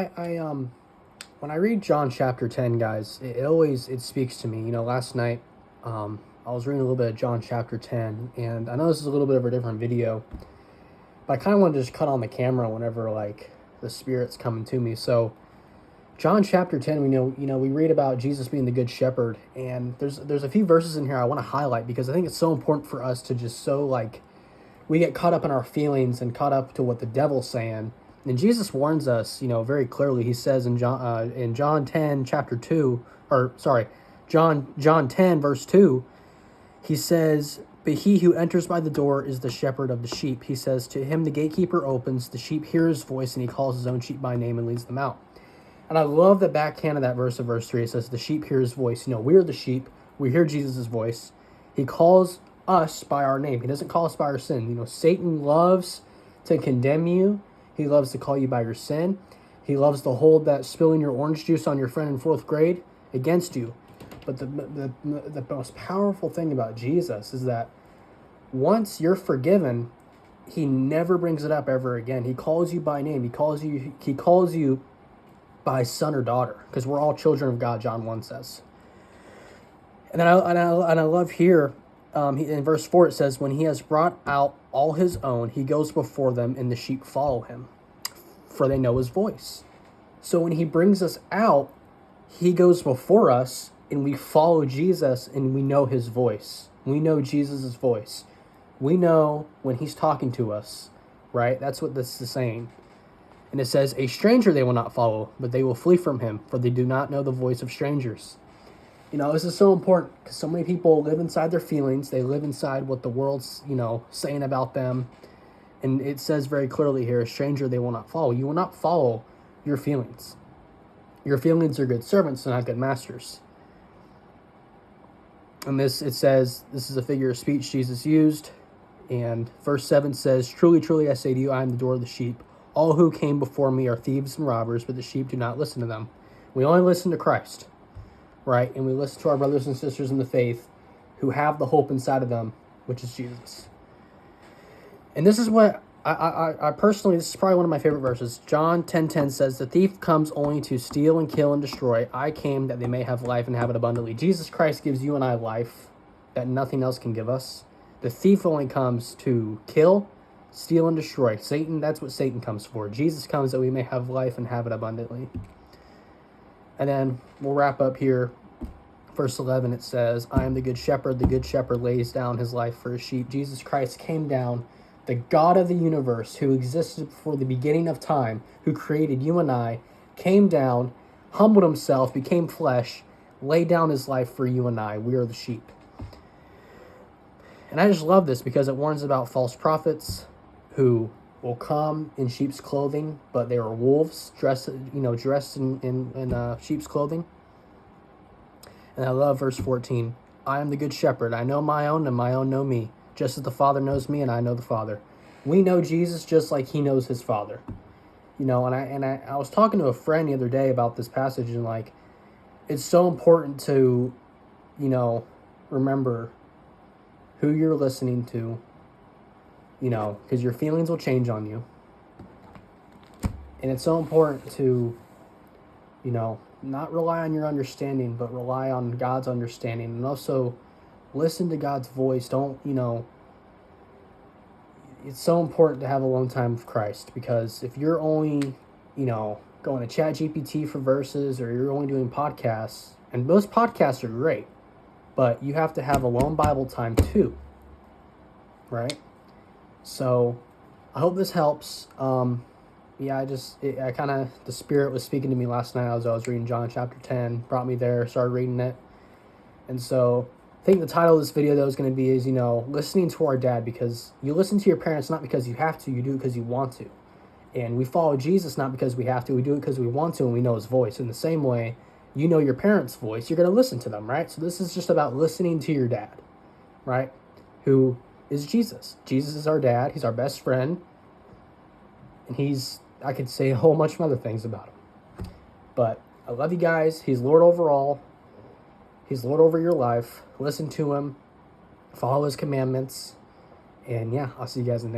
I when I read John chapter 10, guys, it speaks to me. Last night I was reading a little bit of John chapter 10, and I know this is a little bit of a different video, but I kind of wanted to just cut on the camera whenever like the Spirit's coming to me. So John chapter 10, we read about Jesus being the good shepherd, and there's a few verses in here I want to highlight because I think it's so important for us to just we get caught up in our feelings and caught up to what the devil's saying. And Jesus warns us, very clearly. He says in John 10 chapter 2, or sorry, John 10 verse 2, he says, "But he who enters by the door is the shepherd of the sheep. He says, to him the gatekeeper opens, the sheep hear his voice, and he calls his own sheep by name and leads them out." And I love the backhand of that verse of verse 3. It says, the sheep hear his voice. We're the sheep. We hear Jesus' voice. He calls us by our name. He doesn't call us by our sin. Satan loves to condemn you. He loves to call you by your sin. He loves to hold that spilling your orange juice on your friend in 4th grade against you. But the most powerful thing about Jesus is that once you're forgiven, he never brings it up ever again. He calls you by name. He calls you by son or daughter, because we're all children of God, John 1 says. And then I love here, in verse 4 it says, when he has brought out all his own, he goes before them, and the sheep follow him, for they know his voice. So when he brings us out, he goes before us, and we follow Jesus, and we know his voice. We know Jesus' voice. We know when he's talking to us, right? That's what this is saying. And it says, a stranger they will not follow, but they will flee from him, for they do not know the voice of strangers. This is so important because so many people live inside their feelings. They live inside what the world's, saying about them. And it says very clearly here, a stranger they will not follow. You will not follow your feelings. Your feelings are good servants and not good masters. And it says, this is a figure of speech Jesus used. And verse 7 says, truly, truly, I say to you, I am the door of the sheep. All who came before me are thieves and robbers, but the sheep do not listen to them. We only listen to Christ, right? And we listen to our brothers and sisters in the faith who have the hope inside of them, which is Jesus. And this is what I personally, this is probably one of my favorite verses. John 10:10 says, the thief comes only to steal and kill and destroy. I came that they may have life and have it abundantly. Jesus Christ gives you and I life that nothing else can give us. The thief only comes to kill, steal, and destroy. Satan, that's what Satan comes for. Jesus comes that we may have life and have it abundantly. And then we'll wrap up here. Verse 11, it says, I am the good shepherd. The good shepherd lays down his life for his sheep. Jesus Christ came down, the God of the universe, who existed before the beginning of time, who created you and I, came down, humbled himself, became flesh, laid down his life for you and I. We are the sheep. And I just love this because it warns about false prophets who will come in sheep's clothing, but they are wolves dressed in sheep's clothing. And I love verse 14. I am the good shepherd. I know my own, and my own know me, just as the Father knows me, and I know the Father. We know Jesus just like he knows his Father. And I was talking to a friend the other day about this passage, and it's so important to, remember who you're listening to, because your feelings will change on you. And it's so important to, not rely on your understanding, but rely on God's understanding. And also listen to God's voice. It's so important to have alone time with Christ, because if you're only, going to ChatGPT for verses, or you're only doing podcasts, and most podcasts are great, but you have to have alone Bible time too, right? So I hope this helps. The Spirit was speaking to me last night as I was reading John chapter 10, brought me there, started reading it. And so I think the title of this video, though, is going to be listening to our dad, because you listen to your parents not because you have to, you do it because you want to. And we follow Jesus not because we have to, we do it because we want to, and we know his voice. In the same way, you know your parents' voice, you're going to listen to them, right? So this is just about listening to your dad, right? Who is Jesus. Jesus is our dad. He's our best friend. And I could say a whole bunch of other things about him. But I love you guys. He's Lord over all. He's Lord over your life. Listen to him. Follow his commandments. And yeah, I'll see you guys in the next